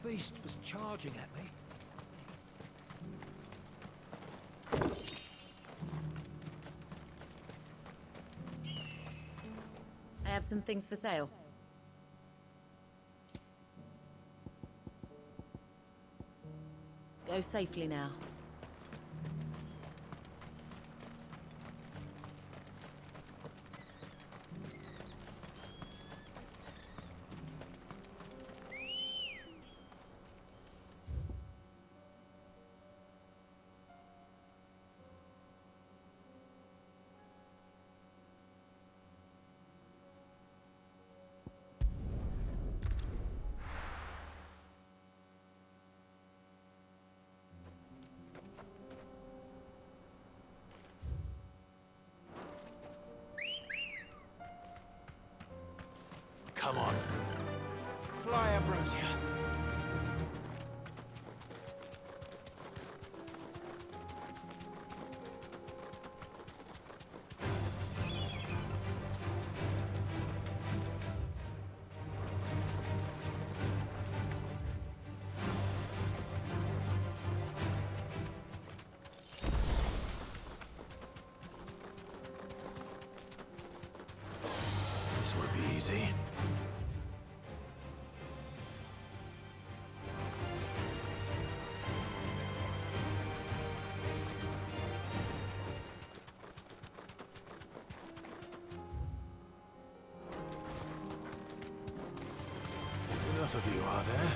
beast was charging at me. I have some things for sale. Go safely now. Come on. Fly, Ambrosia. This won't be easy. Enough of you, are there?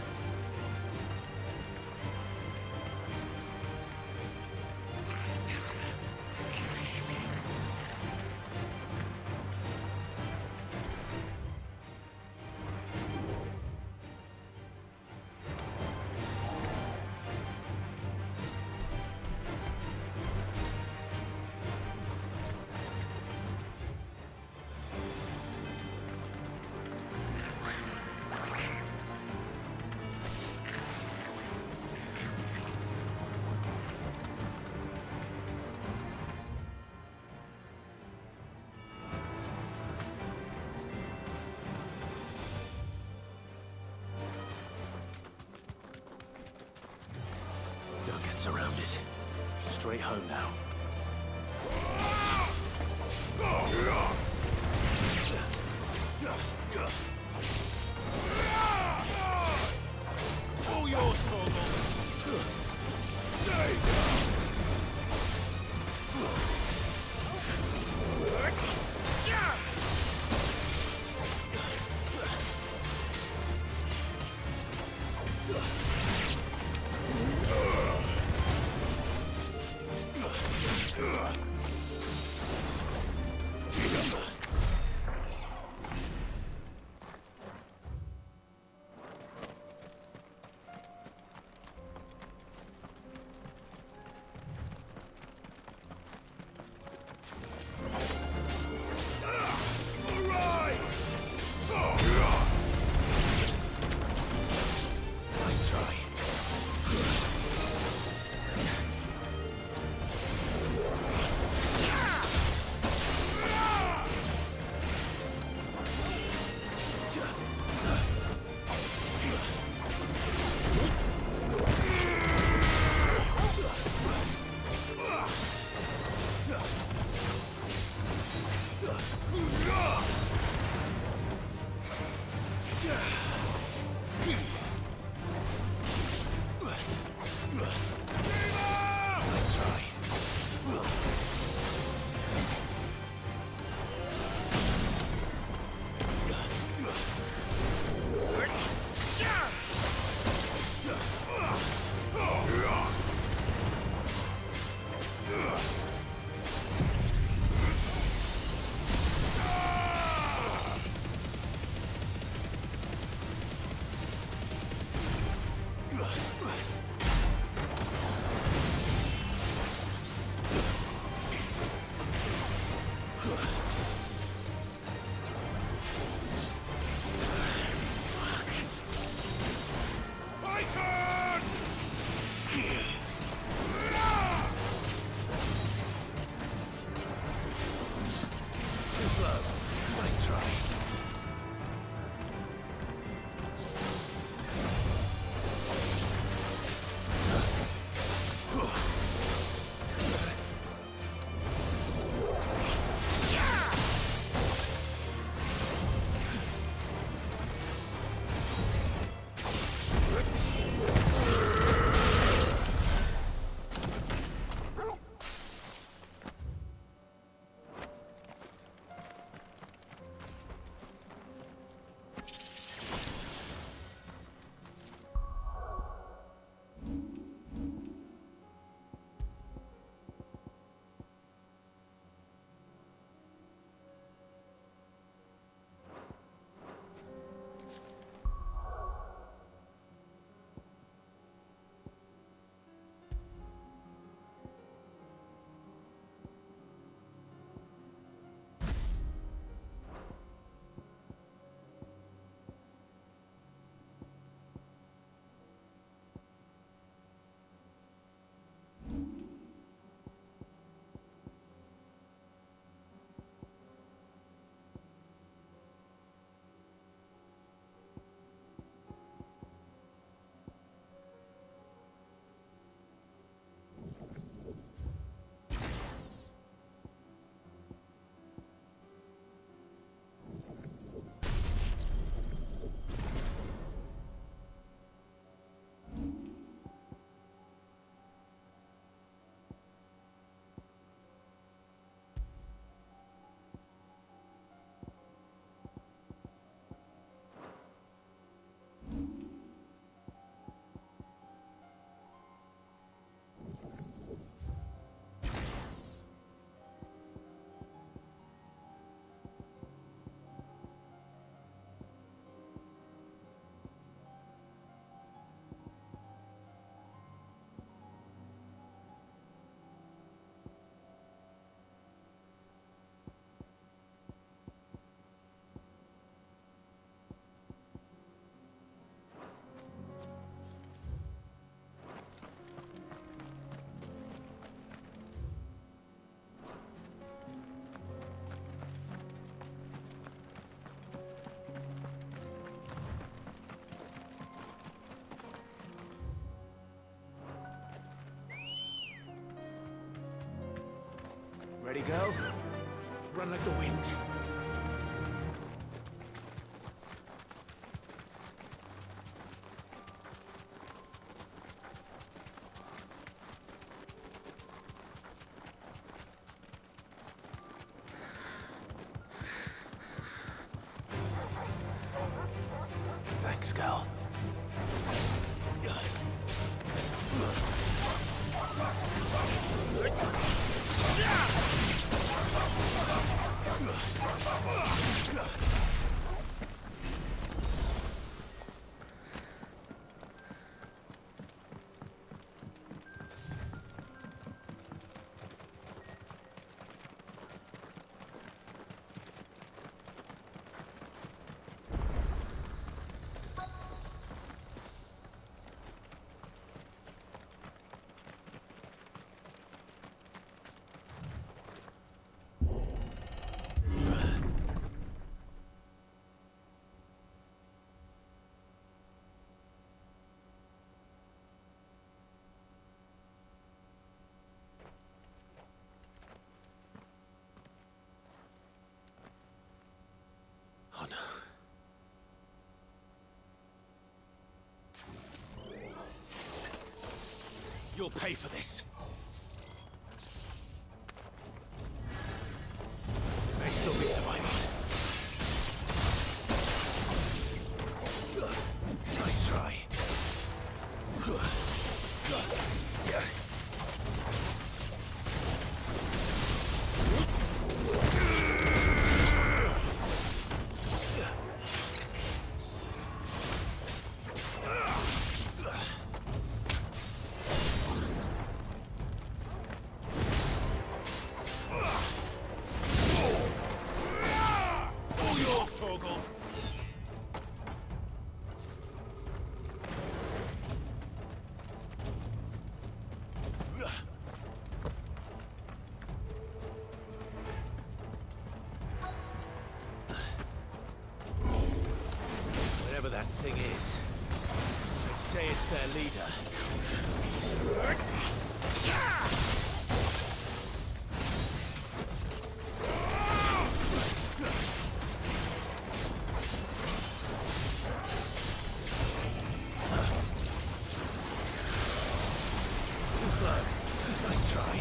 Don't get surrounded. Straight home now. All yours, Torgal. Stay down. Nice try. Ready, girl? Run like the wind. Thanks, girl. Oh no. You'll pay for this. May still be survivors. Nice try. Whatever that thing is, they say it's their leader. Too slow. Nice try.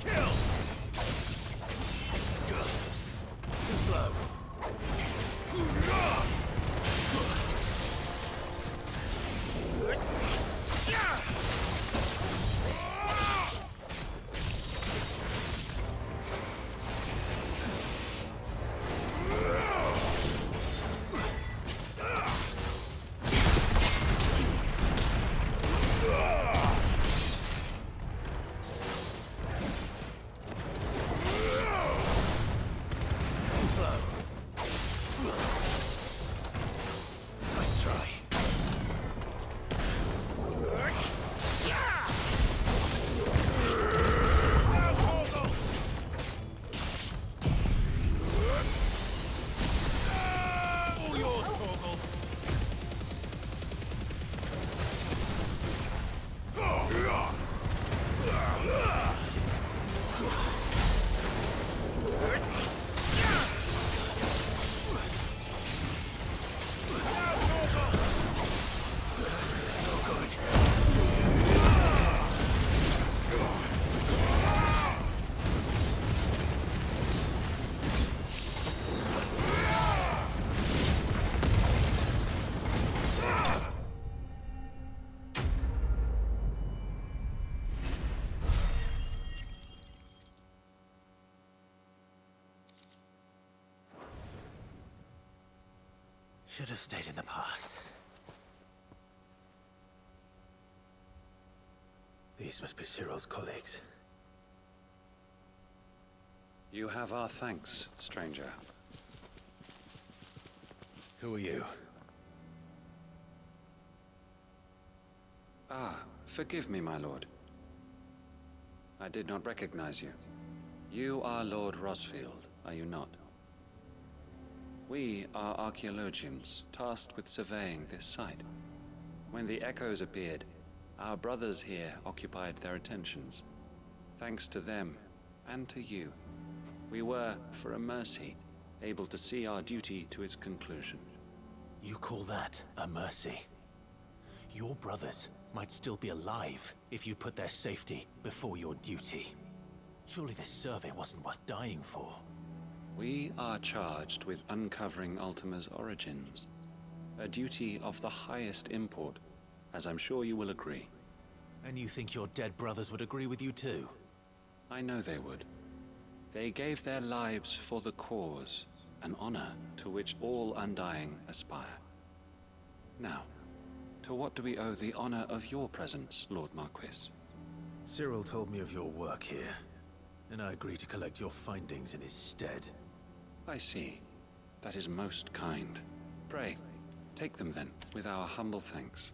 Kill! Too slow. Too slow. Nice try. All yours, Torgal. Should have stayed in the past. These must be Cyril's colleagues. You have our thanks, stranger. Who are you? Ah, forgive me, my lord. I did not recognize you. You are Lord Rosfield, are you not? We are archaeologians, tasked with surveying this site. When the echoes appeared, Our brothers here occupied their attentions. Thanks to them, and to you, we were, for a mercy, able to see our duty to its conclusion. You call that a mercy? Your brothers might still be alive if you put their safety before your duty. Surely this survey wasn't worth dying for. We are charged with uncovering Ultima's origins. A duty of the highest import, as I'm sure you will agree. And you think your dead brothers would agree with you too? I know they would. They gave their lives for the cause, an honor to which all undying aspire. Now, to what do we owe the honor of your presence, Lord Marquis? Cyril told me of your work here, and I agreed to collect your findings in his stead. I see. That is most kind. Pray, take them then, with our humble thanks.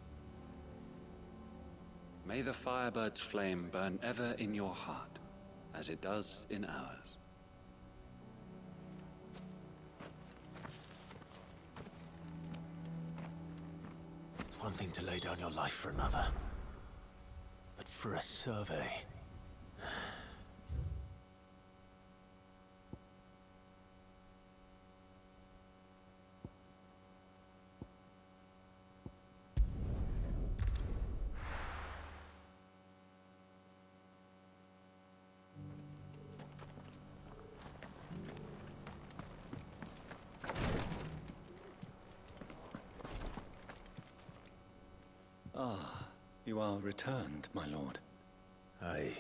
May the Firebird's flame burn ever in your heart, as it does in ours. It's one thing to lay down your life for another, but for a survey... Ah, you are returned, my lord. I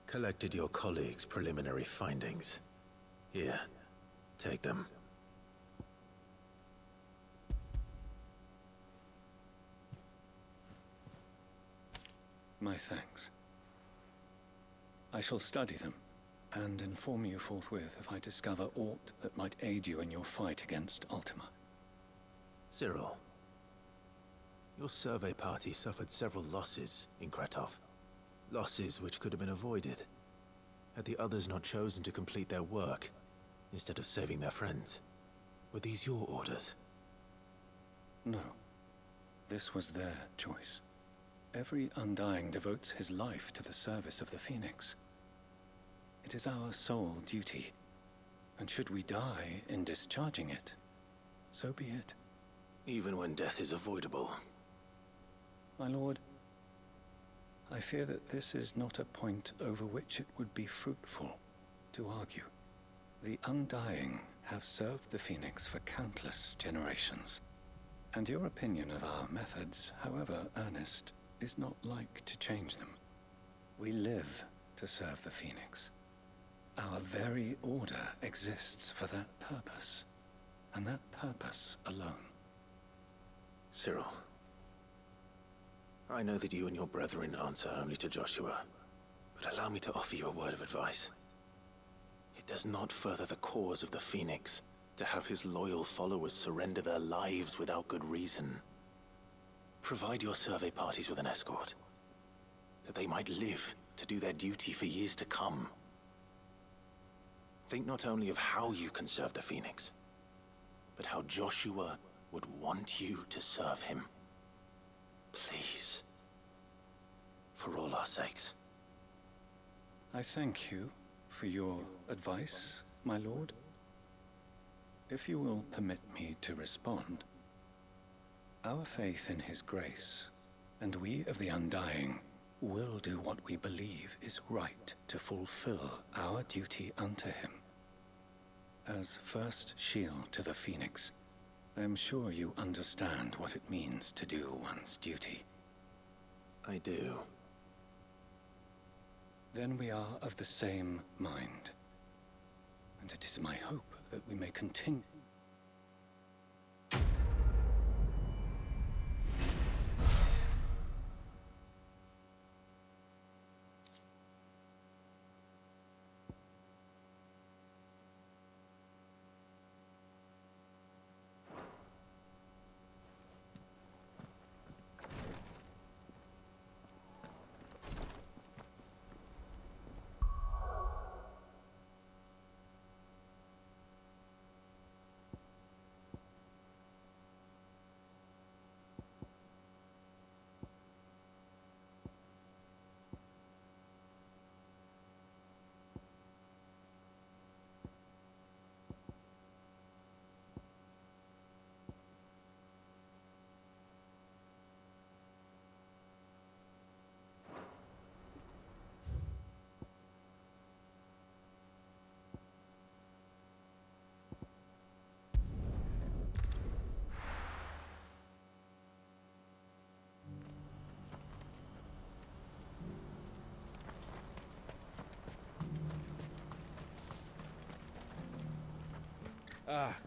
collected your colleagues' preliminary findings. Here, take them. My thanks. I shall study them, and inform you forthwith if I discover aught that might aid you in your fight against Ultima. Cyril, your survey party suffered several losses in Kretov. Losses which could have been avoided, had the others not chosen to complete their work, instead of saving their friends. Were these your orders? No. This was their choice. Every Undying devotes his life to the service of the Phoenix. It is our sole duty, and should we die in discharging it, so be it. Even when death is avoidable. My lord, I fear that this is not a point over which it would be fruitful to argue. The Undying have served the Phoenix for countless generations, and your opinion of our methods, however earnest, is not like to change them. We live to serve the Phoenix. Our very order exists for that purpose, and that purpose alone. Cyril, I know that you and your brethren answer only to Joshua, but allow me to offer you a word of advice. It does not further the cause of the Phoenix to have his loyal followers surrender their lives without good reason. Provide your survey parties with an escort, that they might live to do their duty for years to come. Think not only of how you can serve the Phoenix, but how Joshua would want you to serve him. Please. For all our sakes. I thank you for your advice, my lord. If you will permit me to respond, our faith in his grace, and we of the Undying, will do what we believe is right to fulfill our duty unto him. As first shield to the Phoenix, I am sure you understand what it means to do one's duty. I do. Then we are of the same mind, and it is my hope that we may continue.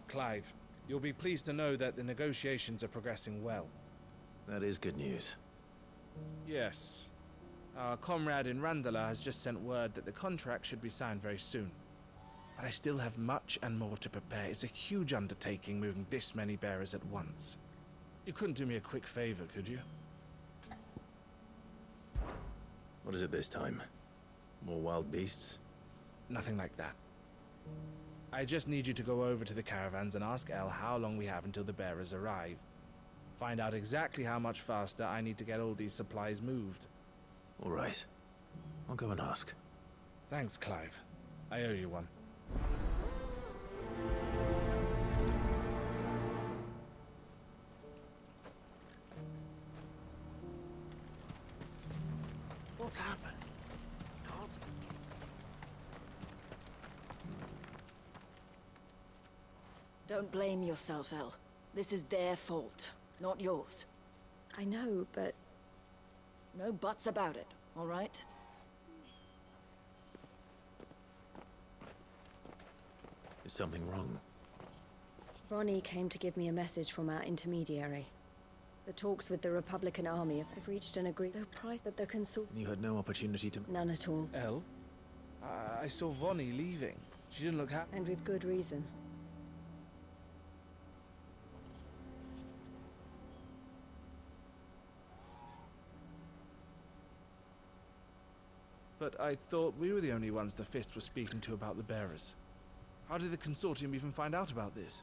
Clive. You'll be pleased to know that the negotiations are progressing well. That is good news. Yes. Our comrade in Randala has just sent word that the contract should be signed very soon. But I still have much and more to prepare. It's a huge undertaking moving this many bearers at once. You couldn't do me a quick favor, could you? What is it this time? More wild beasts? Nothing like that. I just need you to go over to the caravans and ask El how long we have until the bearers arrive. Find out exactly how much faster I need to get all these supplies moved. All right. I'll go and ask. Thanks, Clive. I owe you one. What's happened? God. Don't blame yourself, El. This is their fault, not yours. I know, but No buts about it, all right? Is something wrong? Vonnie came to give me a message from our intermediary. The talks with the Republican army have reached an agreement. The price that the consort... And you had no opportunity to... None at all. El? I saw Vonnie leaving. She didn't look happy. And with good reason. But I thought we were the only ones the Fist was speaking to about the bearers. How did the Consortium even find out about this?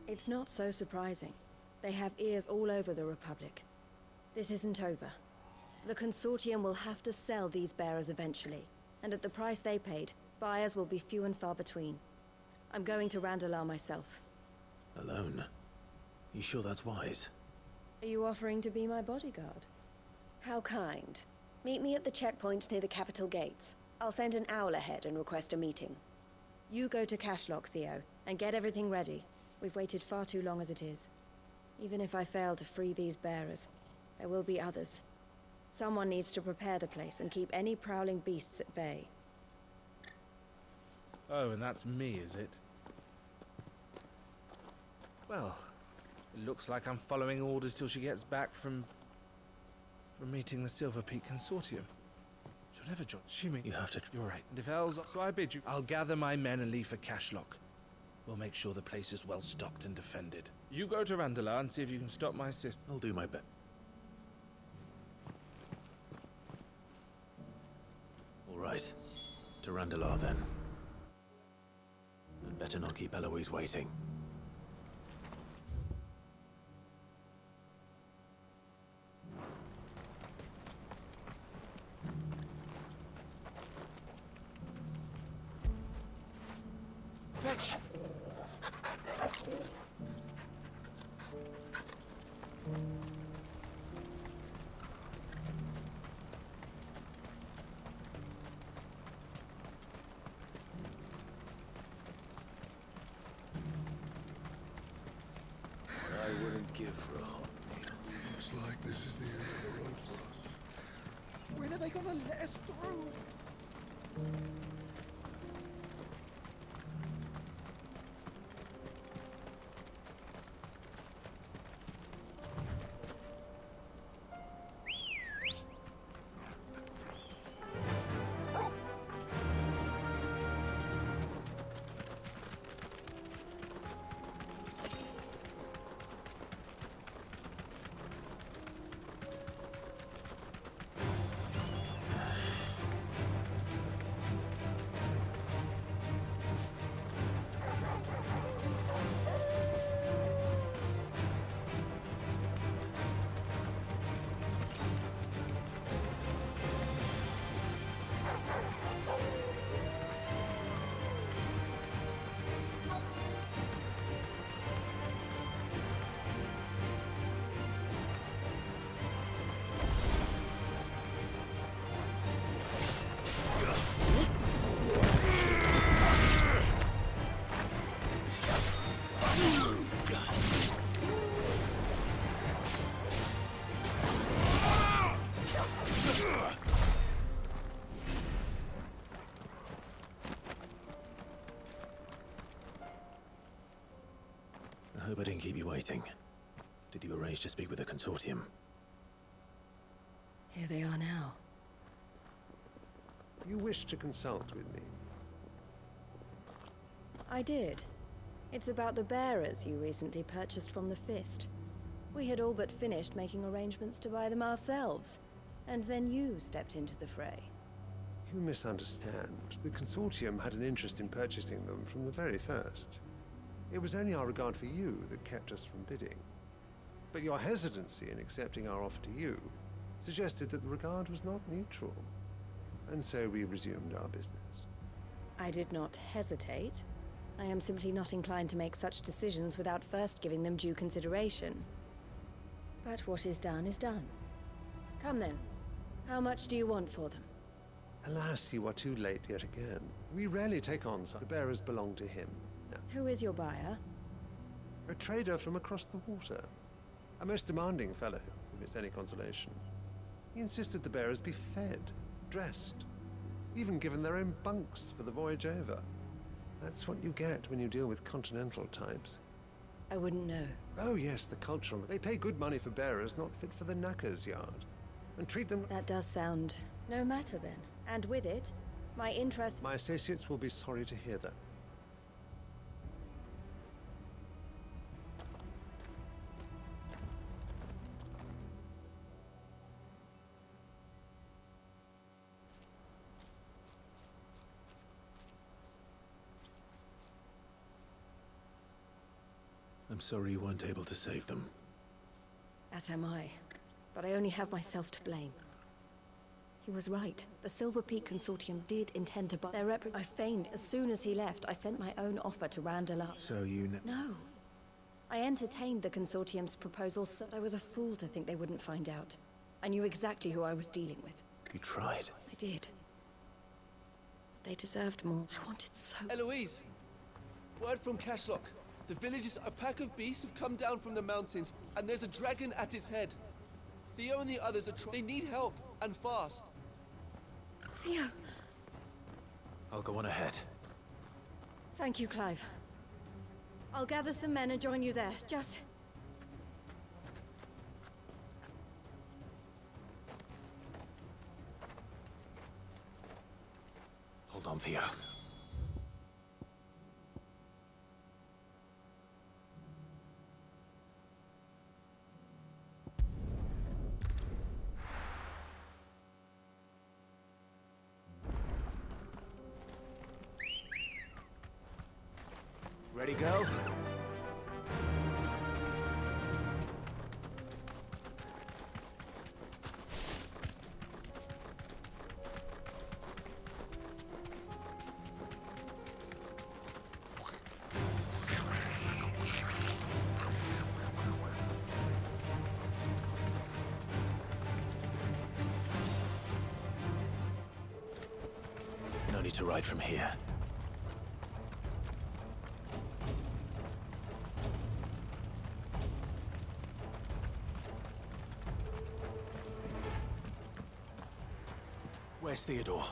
It's not so surprising. They have ears all over the Republic. This isn't over. The Consortium will have to sell these bearers eventually, and at the price they paid, buyers will be few and far between. I'm going to Randalar myself. Alone? You sure that's wise? Are you offering to be my bodyguard? How kind. Meet me at the checkpoint near the capital gates. I'll send an owl ahead and request a meeting. You go to Cashlock, Theo, and get everything ready. We've waited far too long as it is. Even if I fail to free these bearers, there will be others. Someone needs to prepare the place and keep any prowling beasts at bay. Oh, and that's me, is it? Well, it looks like I'm following orders till she gets back from meeting the Silver Peak Consortium. She'll never join. You have to... You're right. And if El's... So I bid you. I'll gather my men and leave for Cashlock. We'll make sure the place is well stocked and defended. You go to Randalar and see if you can stop my sister. I'll do my best. All right. To Randalar, then. I'd better not keep Eloise waiting. Fetch! I wouldn't give for a hot meal. Looks like this is the end of the road for us. When are they gonna let us through? Hope I didn't keep you waiting. Did you arrange to speak with the consortium? Here they are now. You wish to consult with me? I did. It's about the bearers you recently purchased from the Fist. We had all but finished making arrangements to buy them ourselves, and then you stepped into the fray. You misunderstand. The consortium had an interest in purchasing them from the very first. It was only our regard for you that kept us from bidding. But your hesitancy in accepting our offer to you suggested that the regard was not mutual. And so we resumed our business. I did not hesitate. I am simply not inclined to make such decisions without first giving them due consideration. But what is done is done. Come then. How much do you want for them? Alas, you are too late yet again. We rarely take on some. The bearers belong to him. Now, Who is your buyer? a trader from across the water. A most demanding fellow, if it's any consolation. He insisted the bearers be fed, dressed, even given their own bunks for the voyage over. That's what you get when you deal with continental types. I wouldn't know. Oh yes, the cultural. They pay good money for bearers not fit for the knacker's yard. And treat them... That does sound no matter then. And with it, my interest... My associates will be sorry to hear that. I'm sorry you weren't able to save them. As am I. But I only have myself to blame. He was right. The Silver Peak Consortium did intend to buy their I feigned. As soon as he left, I sent my own offer to Randall. So you No. I entertained the Consortium's proposals, so I was a fool to think they wouldn't find out. I knew exactly who I was dealing with. You tried. I did. But they deserved more. I wanted so... Eloise! Word from Cashlock. The villagers, a pack of beasts have come down from the mountains, and there's a dragon at its head. Theo and the others are they need help, and fast. Theo! I'll go on ahead. Thank you, Clive. I'll gather some men and join you there. Just... Hold on, Theo. Ready, go? No need to ride from here. Where's Theodore?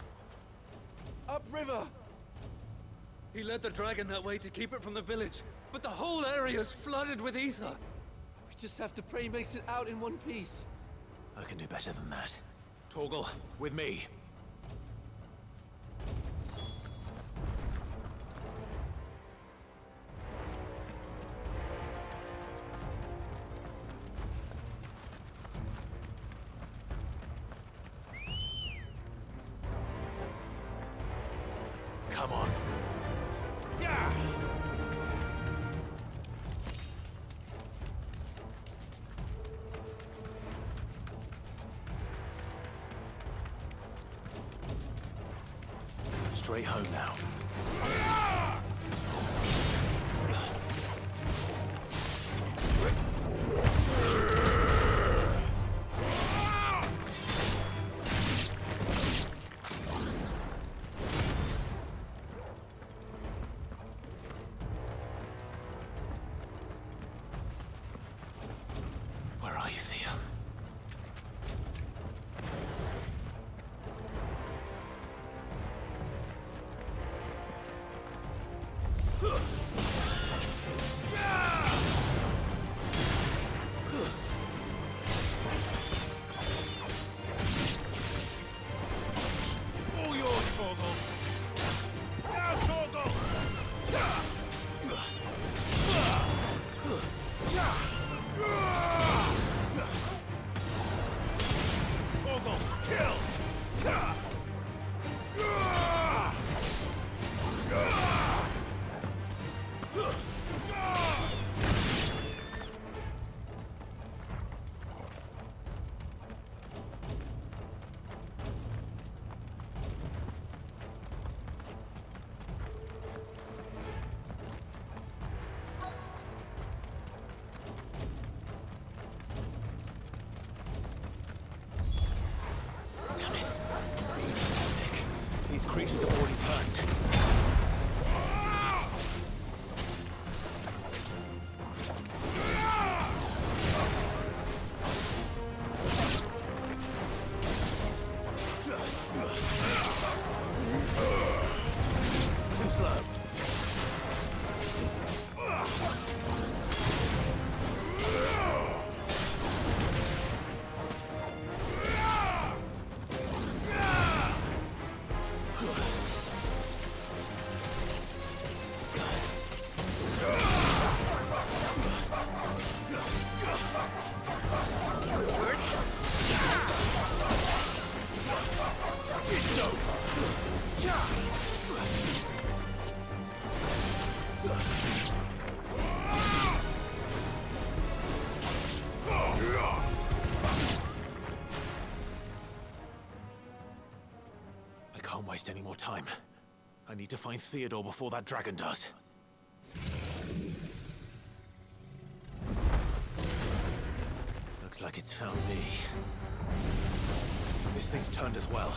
Upriver! He led the dragon that way to keep it from the village, but the whole area's flooded with ether. We just have to pray he makes it out in one piece. I can do better than that. Torgal, with me. Come on. Yeah! Straight home now. Where are you, Theo? These creatures have already turned. Too slow. I can't waste any more time. I need to find Theodore before that dragon does. Looks like it's found me. This thing's turned as well.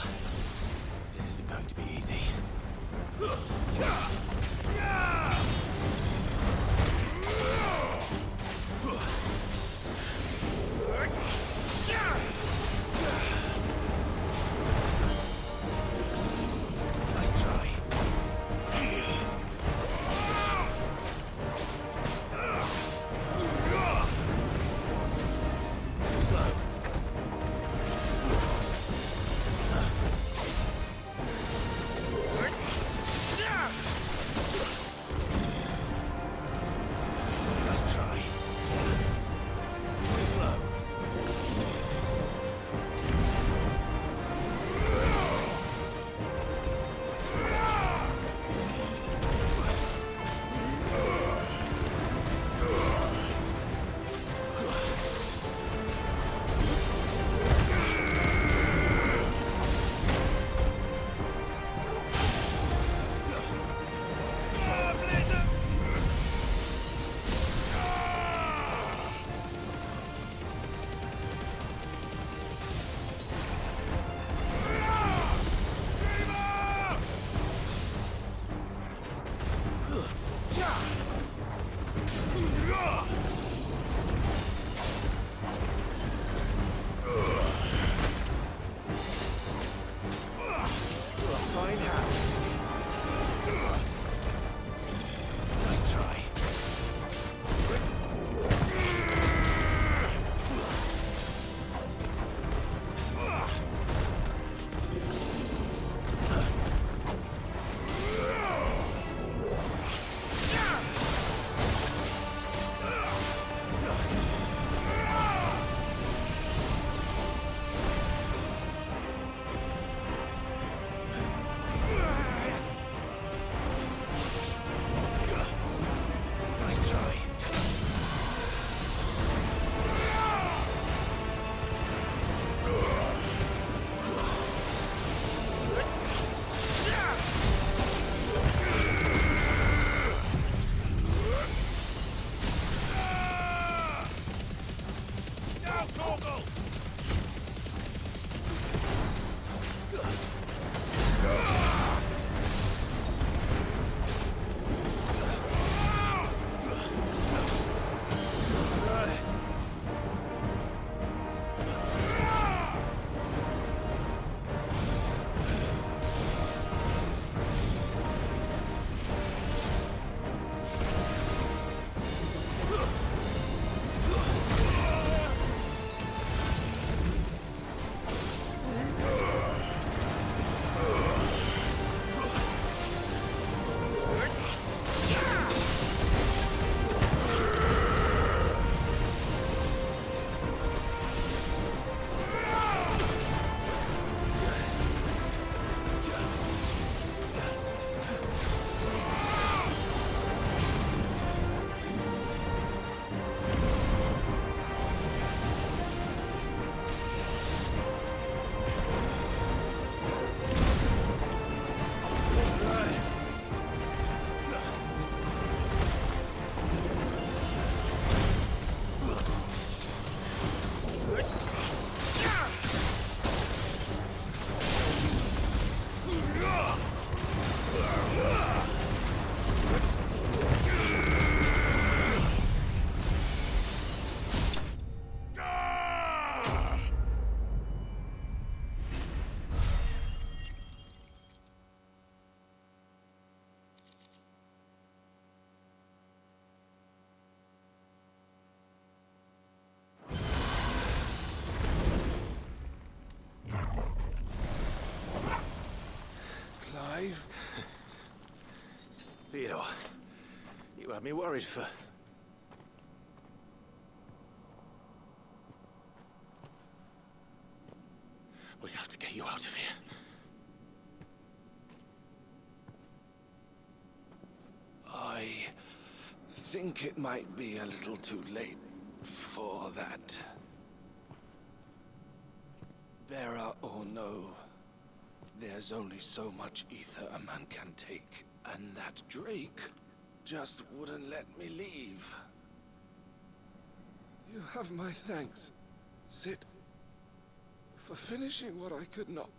This isn't going to be easy. Nice try. Too slow. Nice try. Too slow. Fine how. Nice try. Nice try. me worried for... We have to get you out of here. I think it might be a little too late for that. Bearer or no, there's only so much ether a man can take, and that Drake just wouldn't let me leave. You have my thanks, Sid, for finishing what I could not.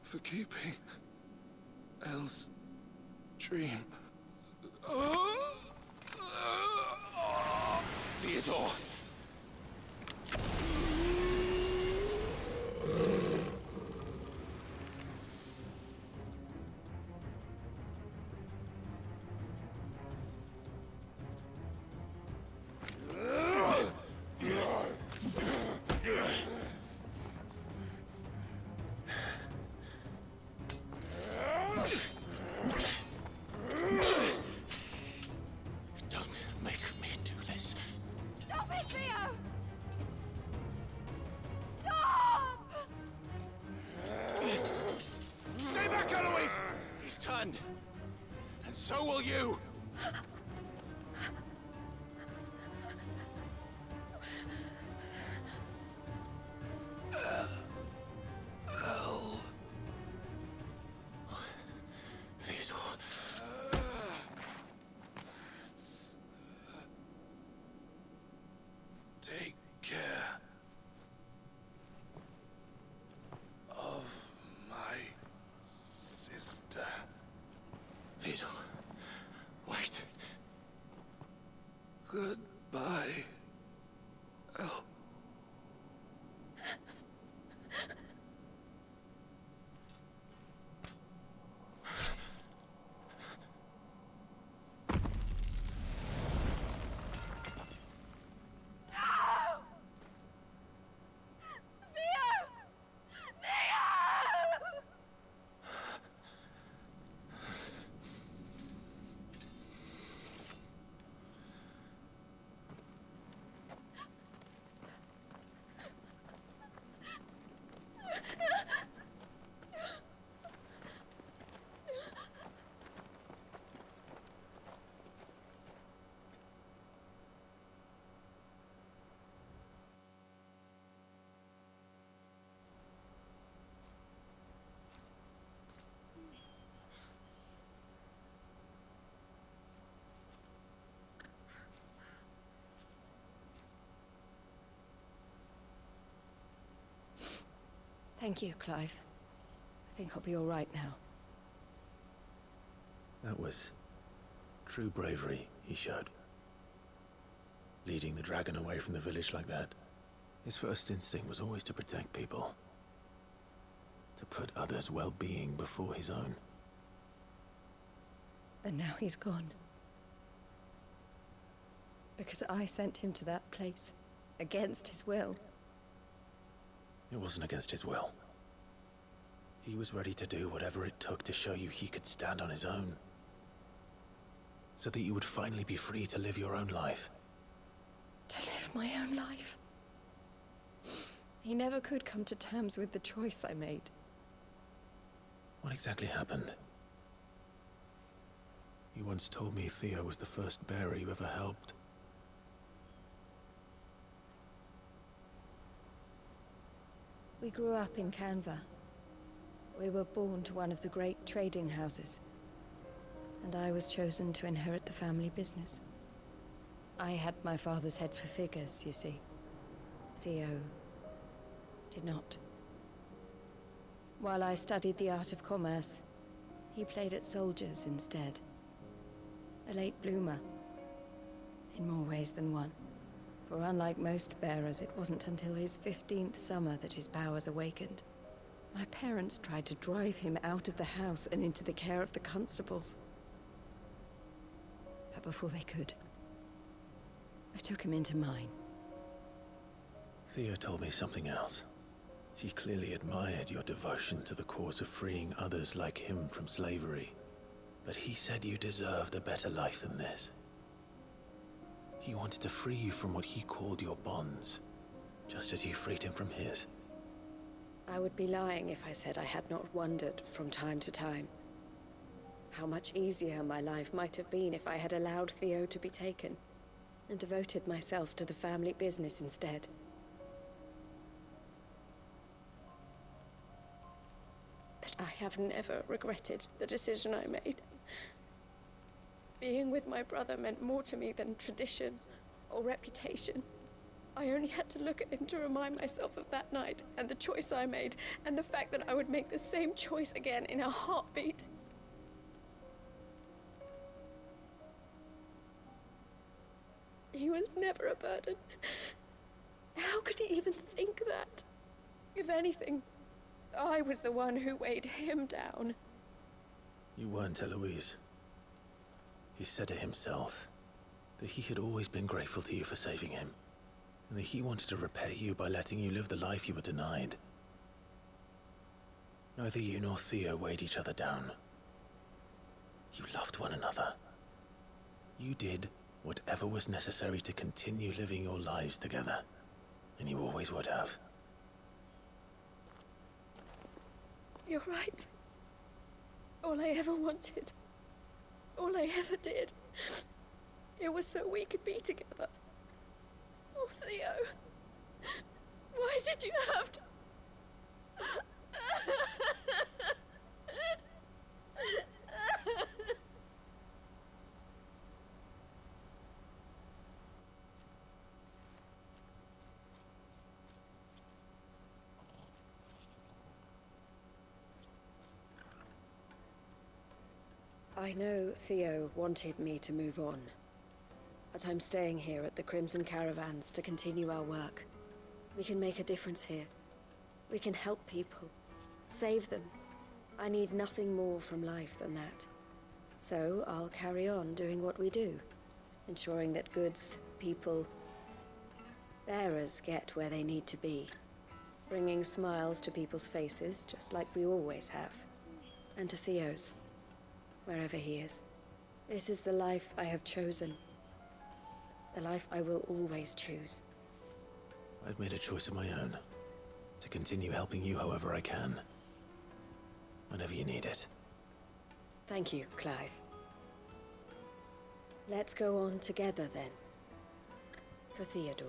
For keeping Elle's dream. Theodore! And so will you! Theodore. Take care of my sister. Theodore, wait. Goodbye, Elle. Thank you, Clive. I think I'll be all right now. That was true bravery he showed. Leading the dragon away from the village like that. His first instinct was always to protect people. To put others' well-being before his own. And now he's gone. Because I sent him to that place, against his will. It wasn't against his will. He was ready to do whatever it took to show you he could stand on his own. So that you would finally be free to live your own life. To live my own life? He never could come to terms with the choice I made. What exactly happened? You once told me Theo was the first bearer you ever helped. We grew up in Canva. We were born to one of the great trading houses. And I was chosen to inherit the family business. I had my father's head for figures, you see. Theo did not. While I studied the art of commerce, he played at soldiers instead. A late bloomer, in more ways than one. For unlike most bearers, it wasn't until his 15th summer that his powers awakened. My parents tried to drive him out of the house and into the care of the constables. But before they could, I took him into mine. Theo told me something else. He clearly admired your devotion to the cause of freeing others like him from slavery. But he said you deserved a better life than this. He wanted to free you from what he called your bonds, just as you freed him from his. I would be lying if I said I had not wondered from time to time how much easier my life might have been if I had allowed Theo to be taken and devoted myself to the family business instead. But I have never regretted the decision I made. Being with my brother meant more to me than tradition or reputation. I only had to look at him to remind myself of that night and the choice I made, and the fact that I would make the same choice again in a heartbeat. He was never a burden. How could he even think that? If anything, I was the one who weighed him down. You weren't, Eloise. He said it himself, that he had always been grateful to you for saving him, and that he wanted to repay you by letting you live the life you were denied. Neither you nor Theo weighed each other down. You loved one another. You did whatever was necessary to continue living your lives together, and you always would have. You're right. All I ever wanted, all I ever did, it was so we could be together. Oh, Theo, why did you have to... I know Theo wanted me to move on, but I'm staying here at the Crimson Caravans to continue our work. We can make a difference here. We can help people, save them. I need nothing more from life than that. So I'll carry on doing what we do, ensuring that goods, people, bearers get where they need to be, bringing smiles to people's faces, just like we always have, and to Theo's, wherever he is. This is the life I have chosen. The life I will always choose. I've made a choice of my own, to continue helping you however I can, whenever you need it. Thank you, Clive. Let's go on together then, for Theodore.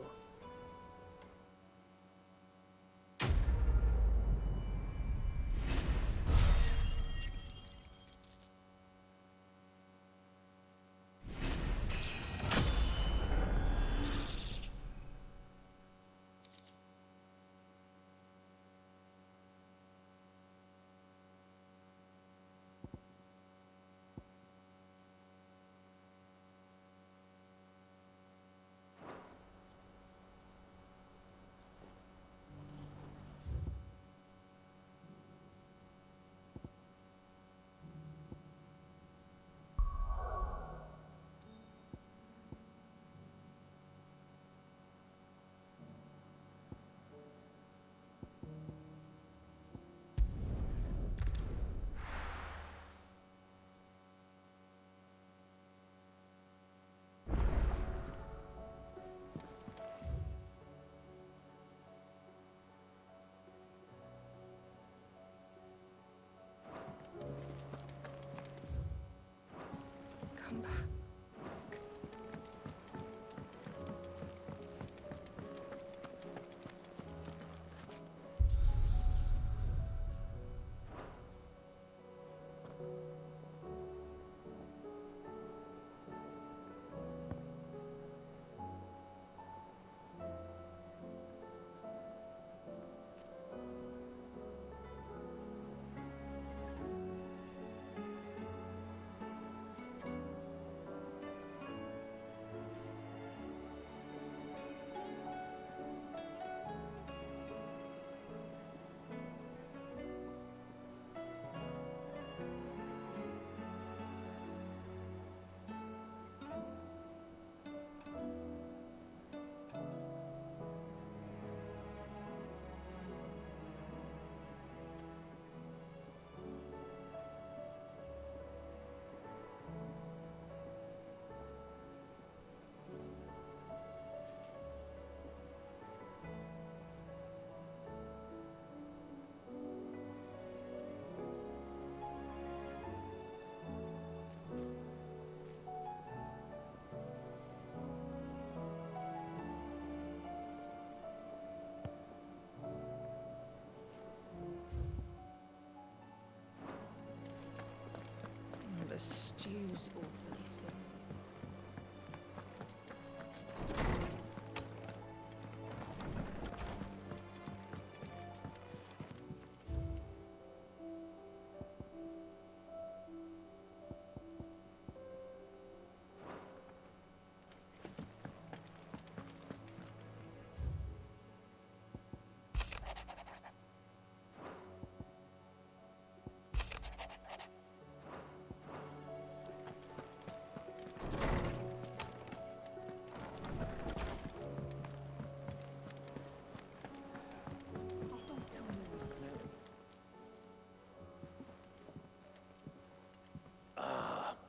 seems awfully thin.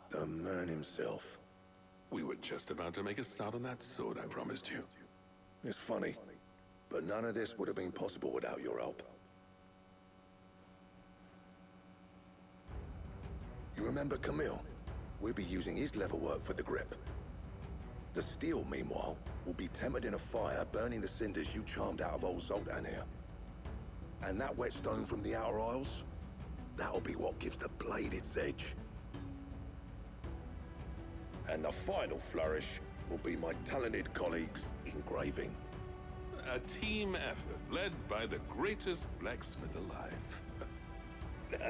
The man himself. We were just about to make a start on that sword I promised you. It's funny, but none of this would have been possible without your help. You remember Camille? We'll be using his leatherwork for the grip. The steel, meanwhile, will be tempered in a fire, burning the cinders you charmed out of old Zoltan here. And that whetstone from the Outer Isles? That'll be what gives the blade its edge. And the final flourish will be my talented colleagues' engraving. A team effort led by the greatest blacksmith alive.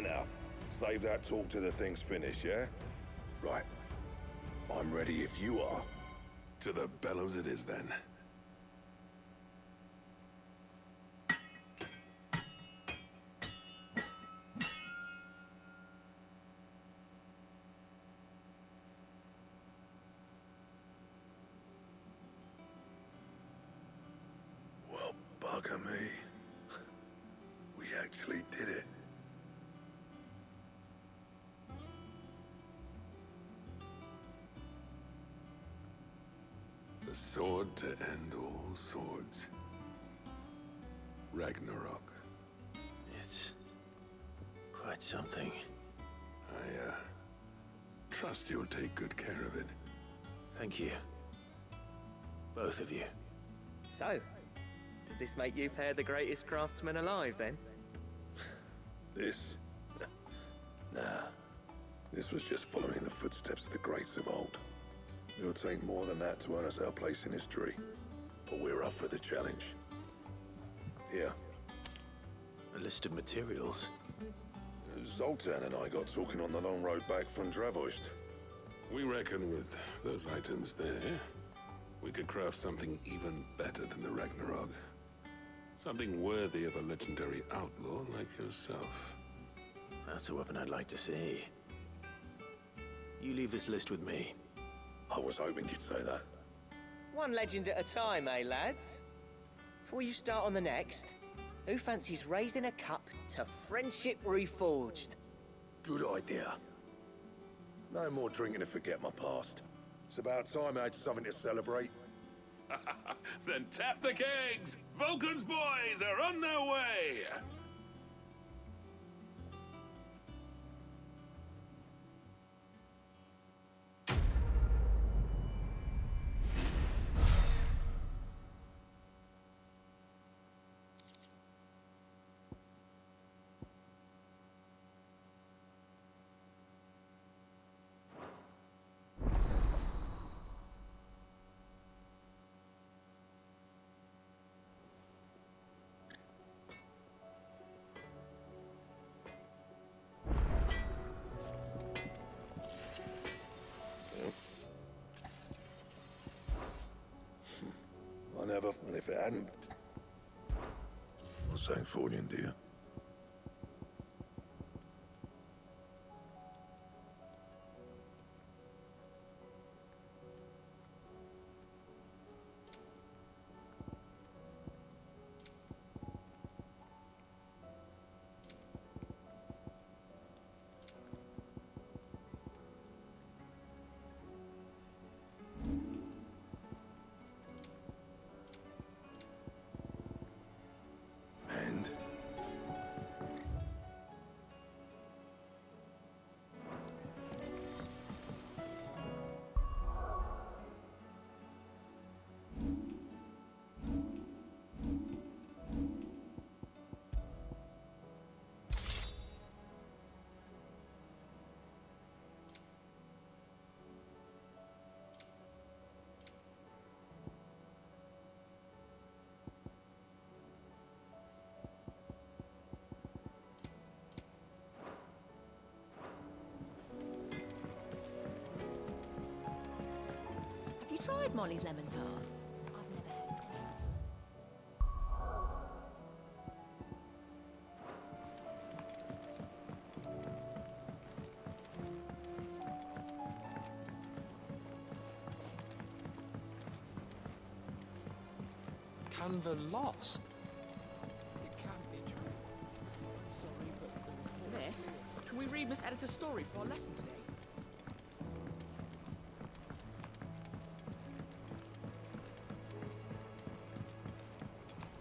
Now, save that talk till the thing's finished, yeah? Right. I'm ready if you are. To the bellows it is, then. Well, bugger me. We actually did it. The sword to end all swords. Ragnarok. It's quite something. I trust you'll take good care of it. Thank you. Both of you. So, does this make you pair the greatest craftsman alive, then? This? Nah. This was just following the footsteps of the greats of old. It'll take more than that to earn us our place in history. But we're up for the challenge. Here. A list of materials. Zoltan and I got talking on the long road back from Dravost. We reckon with those items there, we could craft something even better than the Ragnarok. Something worthy of a legendary outlaw like yourself. That's a weapon I'd like to see. You leave this list with me. I was hoping you'd say that. One legend at a time, eh, lads? Before you start on the next, who fancies raising a cup to friendship reforged? Good idea. No more drinking to forget my past. It's about time I had something to celebrate. Then tap the kegs! Vulcan's boys are on their way! I never, and if it hadn't... What's saying fortune, dear? tried Molly's lemon tarts? I've never had any. Canva lost. It can't be true. I'm sorry, but... Miss, can we read Miss Editor's story for our lesson today?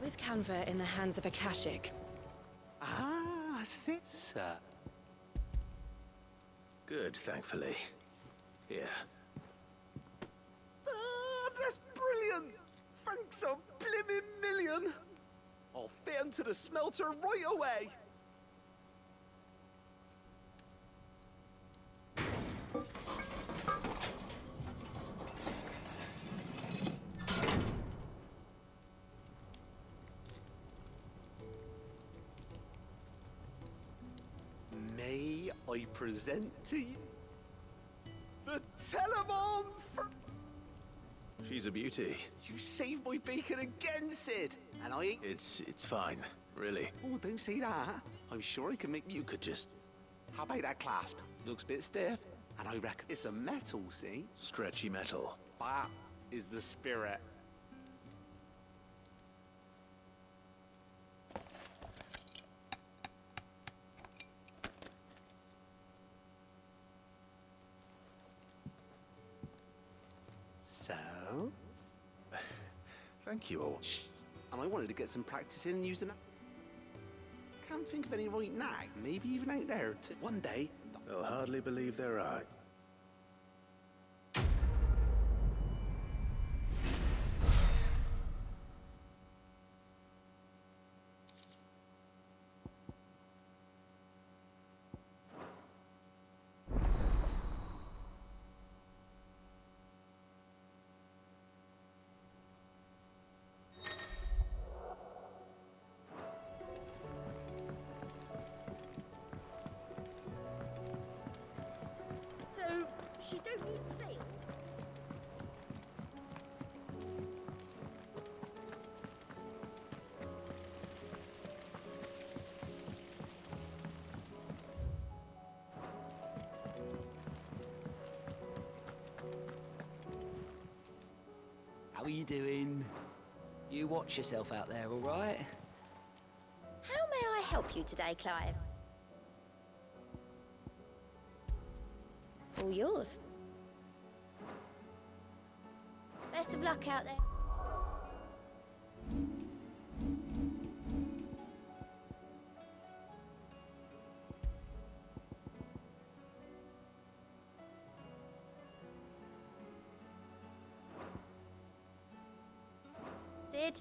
With Canva in the hands of Akashic. Ah, sir. Good, thankfully. Here. Ah, that's brilliant! Thanks a blimmin' million! I'll fit 'em to the smelter right away! May I present to you the Telemon for... She's a beauty. You saved my beacon again, Sid! And I ain't... It's fine, really. Oh, don't say that. I'm sure I can make... You could just... How about that clasp? Looks a bit stiff, and I reckon it's a metal, see? Stretchy metal. That is the spirit. So? Thank you all. Shh. And I wanted to get some practice in using that. Can't think of any right now. Maybe even out there. One day. They'll hardly believe they're right. So, she don't need sails? How are you doing? You watch yourself out there, all right? How may I help you today, Clive? All yours. Best of luck out there. Sid?